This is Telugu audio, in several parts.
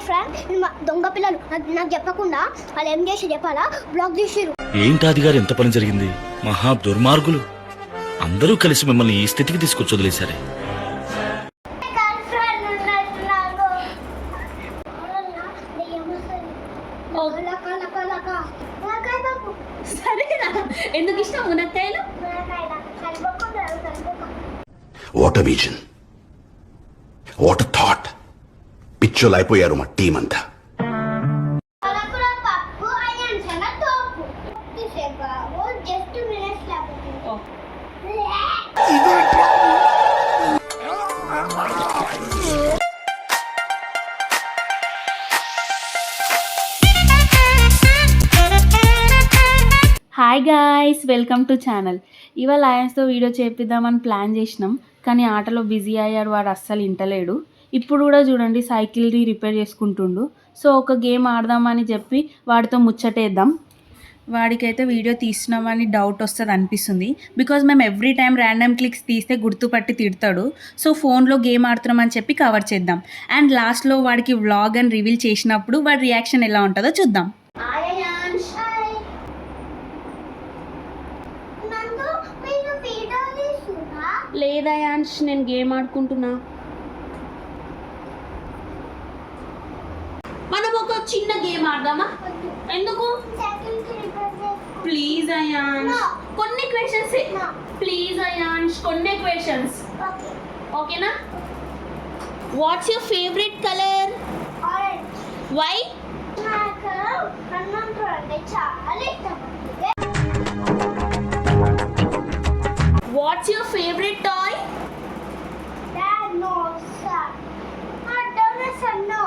ఫ్రాంక్ దొంగ పిల్లలు నాకు చెప్పకుండా వాళ్ళు ఏం చేసి చెప్పాలా బ్లాక్ చేసిరు. ఏంటాది గారు ఎంత పని జరిగింది? మహా దుర్మార్గులు అందరూ కలిసి మిమ్మల్ని ఈ స్థితికి తీసుకొచ్చి వదిలేశారే. సరేనా, ఎందుకు ఇష్టం మునక్కాయలు? What a vision, what a thought. పిచ్చోలు అయిపోయారు మా టీం అంతా. Hi guys, welcome to channel. ఇవాళ ఆయన్స్తో వీడియో చేపిద్దామని ప్లాన్ చేసినాం, కానీ ఆటలో బిజీ అయ్యాడు. వాడు అస్సలు ఇంటలేడు. ఇప్పుడు కూడా చూడండి సైకిల్ని రిపేర్ చేసుకుంటుండు. సో ఒక గేమ్ ఆడదామని చెప్పి వాడితో ముచ్చటేద్దాం. వాడికైతే వీడియో తీస్తున్నామని డౌట్ వస్తుంది అనిపిస్తుంది, బికాజ్ మేము ఎవ్రీ టైం ర్యాండమ్ క్లిక్స్ తీస్తే గుర్తుపట్టి తిడతాడు. సో ఫోన్లో గేమ్ ఆడుతున్నామని చెప్పి కవర్ చేద్దాం. అండ్ లాస్ట్లో వాడికి వ్లాగ్ అని రివీల్ చేసినప్పుడు వాడి రియాక్షన్ ఎలా ఉంటుందో చూద్దాం. లేదా యాన్స్, నేను గేమ్ ఆడుకుంటున్నా. మనం ఒక చిన్న గేమ్ ఆడదామా? ఎందుకు? ప్లీజ్ అయాన్స్, కొన్ని క్వశ్చన్స్. ప్లీజ్ అయాన్స్, కొన్ని క్వశ్చన్స్. ఓకేనా? What's your favourite colour? Why? What's your favorite toy? Dad, no, sir. Dinosaur, no.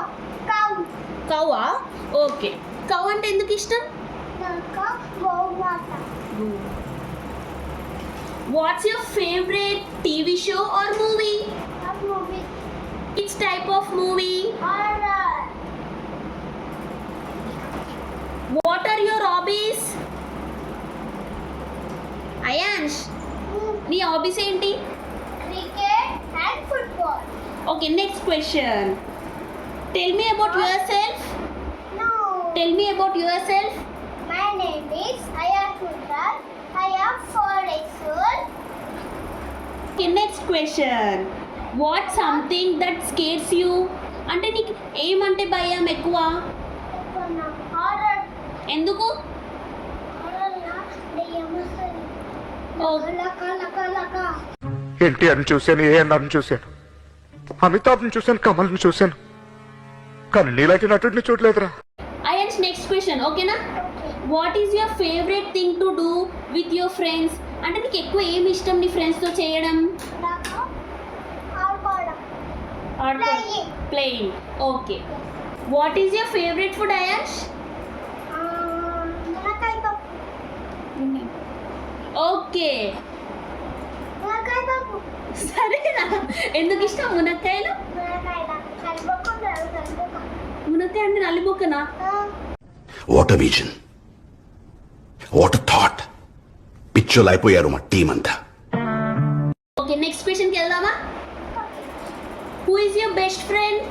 Cow. Cow? Okay. Cow అంటే ఎందుకు ఇష్టం? నాకు గోమాత. What's your favorite TV show or movie? A movie. Which type of movie? Horror. What are your hobbies? Ayansh, నీ హాబీస్ ఏంటి? Cricket and football. Okay, next question. Tell me about yourself. No. Tell me about yourself. My name is Ayashullah. I am 4 years old. Okay, next question. What's something that scares you? అంటే నీకు ఏమంటే భయం ఎక్కువ? Horror. ఎందుకు? Horror na దెయ్యమొస్తది. లక. ఎన్టీఆర్ని చూశాను, ఏఎన్ఆర్ని చూశాను, అమితాబ్ని చూశాను, కమల్ని చూశాను, కానీ నీలాంటి నటుడిని చూడలేదురా. Ayans, next question. ఓకేనా? What is your favourite thing to do with your friends? అంటే నీకు ఎక్కువ ఏమి ఇష్టం నీ ఫ్రెండ్స్తో చేయడం? Playing. Okay. What is your favourite food Ayans? Okay. సరేనా, ఎందుకు ఇష్టం మునక్కాయలు? మునక్కాయ అంటే నల్లిబొక్కనా? What a vision, what a thought. పిచ్చోలు అయిపోయారు మా టీం అంతా. ఓకే, నెక్స్ట్ క్వశ్చన్కి వెళ్దామా? Who is your best friend?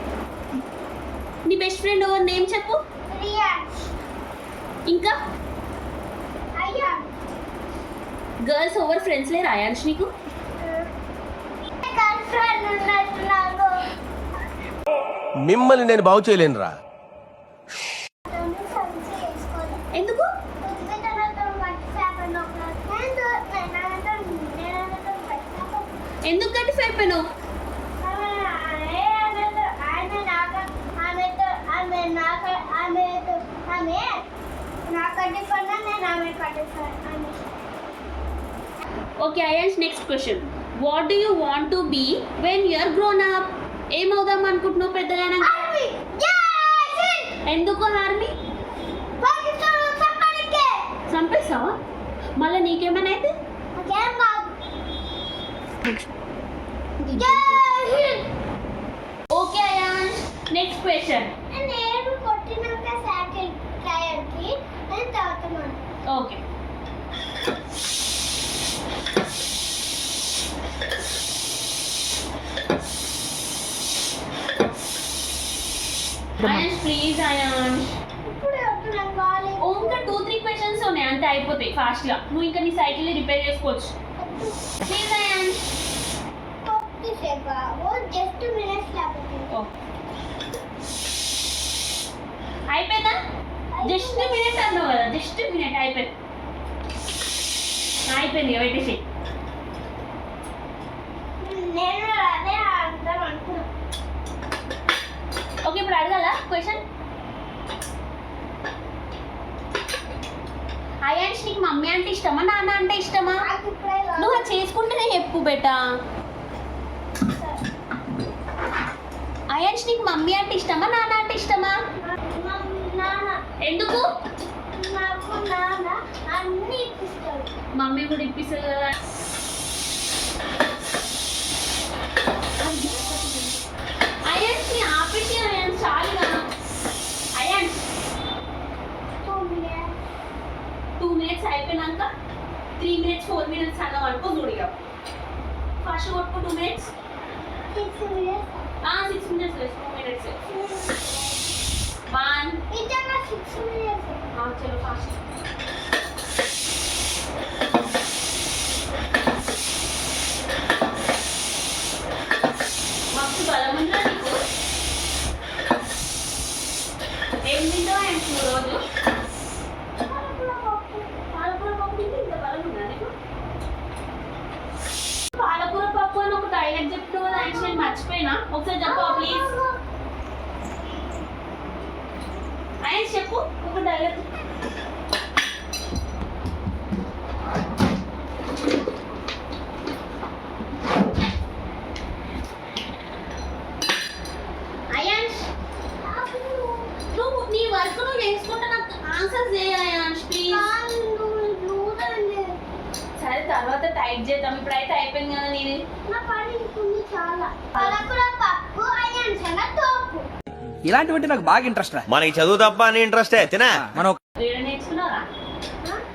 నీ బెస్ట్ ఫ్రెండ్ ఎవరు? నేమ్ చెప్పు. ఇంకా గర్ల్స్ ఓవర్ ఫ్రెండ్స్ లేరు అయాన్స్ నీకు? మిమ్మల్ని నేను బాగు చేయలేనురా. ఎందుకు? ఎందుకు గట్టి అయిపోయావు? Okay Ayans, next question. What do you want to be when you are grown up? ఏమవుదాం అనుకుంటున్నావు పెద్దగా? ఎందుకు ఆర్మీ? చంపేస్తావా? మళ్ళీ నీకేమైనా అయితే? Okay Ayans, next question. Okay. Ayans please Ayans. ఇప్పుడే వద్దు నాకు కావాలి. ఇంకా 2-3 క్వశ్చన్స్ ఉన్నాయి అంతే, అయిపోతాయి ఫాస్ట్గా. నువ్వు ఇంకా నీ సైకిల్ని రిపేర్ చేసుకోవచ్చు. Please ions. కొద్దిసేపు జస్ట్ మినిట్స్ లేకపోతే అయిపోయిందా? జస్ట్ మినిట్ అన్నావు కదా, జస్ట్ మినిట్ అయిపోయింది. అయిపోయింది పెట్టేసి. నేను అదే అర్థం అనుకున్నా. ఓకే ఇప్పుడు అడగాల క్వశ్చన్. అయాన్స్ నీకు మమ్మీ అంటే ఇష్టమా నాన్న అంటే ఇష్టమా? నాకు ఇప్పుడే కావాలి. నువ్వు అది చేసుకుంటేనే చెప్పు బేటా. అయాన్స్ నీకు మమ్మీ అంటే ఇష్టమా నాన్న అంటే ఇష్టమా? నాన్న. ఎందుకు? నాకు నాన్న అన్ని ఇప్పిస్తాడు. మమ్మీ కూడా ఇప్పిస్తుంది కదా. అయాన్స్ ని ఆపేసి అయాన్స్ చాలుగా. అయాన్స్ 2 minutes అయిపోయినాక 3 minutes 4 minutes అన్నావు అనుకో చూడిగా. ఫస్ట్ కొట్టుకో 2 minutes. 6 minutes. 6 minutes లేదు 2 minutes. 1 నిజంగా 6 minutes. చలో ఫాస్ట్. మస్తు బలం ఉందా నీకు? ఏం తింటావు అయాన్స్ నువ్వు రోజు? పాలకూర పప్పు తింటే ఇంత బలం ఉందా నీకు? పాలకూర పప్పు అని ఒక డైలాగ్ చెప్తావు కదా అయాన్స్, నేను మర్చిపోయినా. ఒకసారి చెప్పవా ప్లీజ్? అయాన్స్ చెప్పు ఒక డైలాగ్. అయాన్స్ నువ్వు నీ వర్క్ నువ్వు చేసుకుంటే నాకు ఆన్సర్ చేయ అయాన్స్ ప్లీజ్. సరే తర్వాత టైప్ చేద్దాం, ఇప్పుడైతే అయిపోయింది కదా నేను. నా పని ఉంటుంది చాలా. పాలకూర పప్పు అయ్యాన్సన తోపు. ఇలాంటివంటే నాకు బాగా ఇంట్రెస్ట్ రా. మనకి చదువు తప్ప అని ఇంట్రెస్టే తినా. మనం వీడ నేర్చుకున్నారా?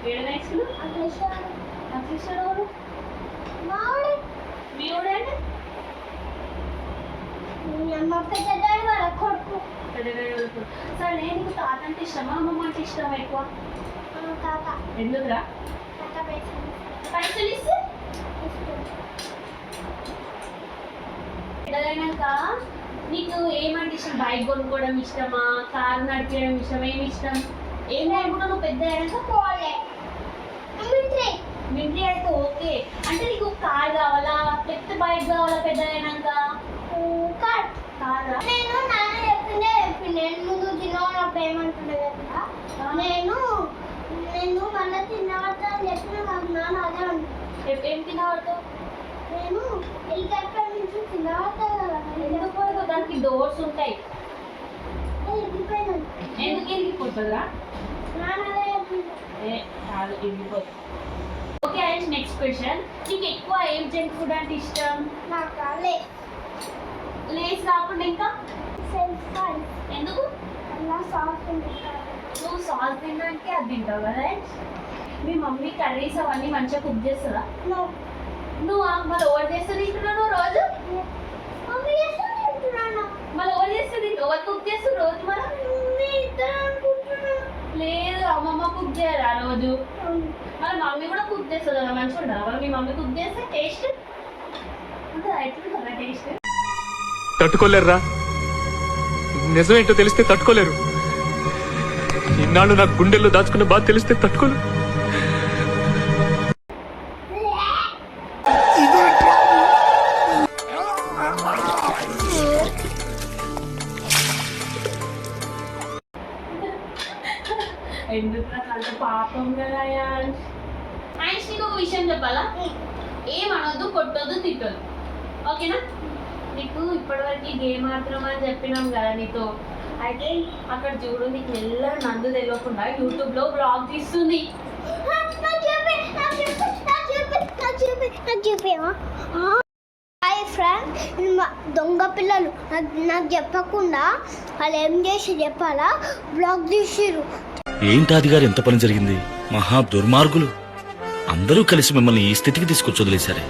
వీడ నేర్చుకున్నా అసలు మామిడి మీ ఊడండి అమ్మ పెద్దడాడు వాళ్ళ కొడుకు. సరే నీకు తాత అంటే ఇష్టమా అమ్మమ్మ అంటే ఇష్టమా ఎక్కువ? తాత ఎందుకురా? తాత పైసలు ఇస్తే పెద్దగైనాక నీకు ఏమంటే ఇష్టం? బైక్ కొనుక్కోవడం ఇష్టమా, కారు నడిపేయడం ఇష్టం? ఏమి ఇష్టం? ఏం నడుపుకుంటావు నువ్వు పెద్ద అయినాక? పోలే మిలిటరీ. మిలిటరీ అయితే ఓకే. అంటే నీకు కార్ కావాలా లేకపోతే బైక్ కావాలా పెద్ద అయినాక? కార్. కారా? నేను నాన్న చెప్పింది ముందు చిన్నప్పుడు ఏమంటుండే కదా, నేను మళ్ళీ తిన్నవాడు అని చెప్పిన నాకు నాన్న అదే ఉంటుంది. ఏం తినవద్దు? నేను హెలికాప్టర్ నుంచి తిన్నవాడు కదా. ఎందుకు? దానికి డోర్స్ ఉంటాయి. ఎగిరిపోయినాను. ఎందుకు ఎగిరిపోతుందా? నాన్న అదే చెప్పింది. కాదు ఎగిరిపోతుంది. ఓకే అయ్యి నెక్స్ట్ క్వశ్చన్. నీకు ఎక్కువ ఏం జంక్ ఫుడ్ అంటే ఇష్టం? నాకు కాలే లేస్ కాకుండా ఇంకా సెల్ఫ్ ఫైవ్ ఎందుకు? అలా సాఫ్ట్ ఉంటారు. నువ్వు సాస్ తినడానికి అది తింటావు కదా. మీ మమ్మీ కర్రీస్ అవన్నీ మంచిగా కుక్ చేస్తుందా? నువ్వు మళ్ళీ ఓవర్ చేస్తే తింటున్నావు నువ్వు రోజు? మమ్మీ చేస్తుంది తింటున్నాను. మళ్ళీ ఓవర్ చేస్తే తింటావు. ఓవర్ కుక్ చేస్తుంది రోజు? మనం ఇద్దరు అనుకుంటున్నాను. లేదు అమ్మమ్మ కుక్ చేయరా రోజు? మళ్ళీ మమ్మీ కూడా కుక్ చేస్తుంది కదా, మంచిగా ఉంటుందా? మళ్ళీ మీ మమ్మీ కుక్ చేస్తే టేస్ట్ ఉంటుందా? ఎట్లుంటుందా టేస్ట్? తట్టుకోలేరురా. నిజం ఏంటో తెలిస్తే తట్టుకోలేరు. ఇన్నాళ్ళు నాకు గుండెల్లో దాచుకున్న బాధ తెలిస్తే తట్టుకోలేరు. ఎందుకు అంత పాపం కదా అయాన్స్. అయాన్స్ నీకు ఒక విషయం చెప్పాలా? ఏమనొద్దు, కొట్టొద్దు, తిట్టొద్దు, ఓకేనా? నీకు ఇప్పటివరకు గేమ్ ఆడుతున్నాం అని చెప్పినాం కదా నీతో. అయితే అక్కడ చూడు, నీకు మెల్ల నందు తెలియకుండా యూట్యూబ్లో బ్లాగ్ తీస్తుంది. హాయ్ ఫ్రెండ్స్, దొంగ పిల్లలు నాకు చెప్పకుండా వాళ్ళు ఏం చేసి చెప్పాలా బ్లాగ్ తీసిరు. ఏంటాది గారు ఎంత పని జరిగింది? మహా దుర్మార్గులు అందరూ కలిసి మిమ్మల్ని ఈ స్థితికి తీసుకొచ్చి వదిలేశారే.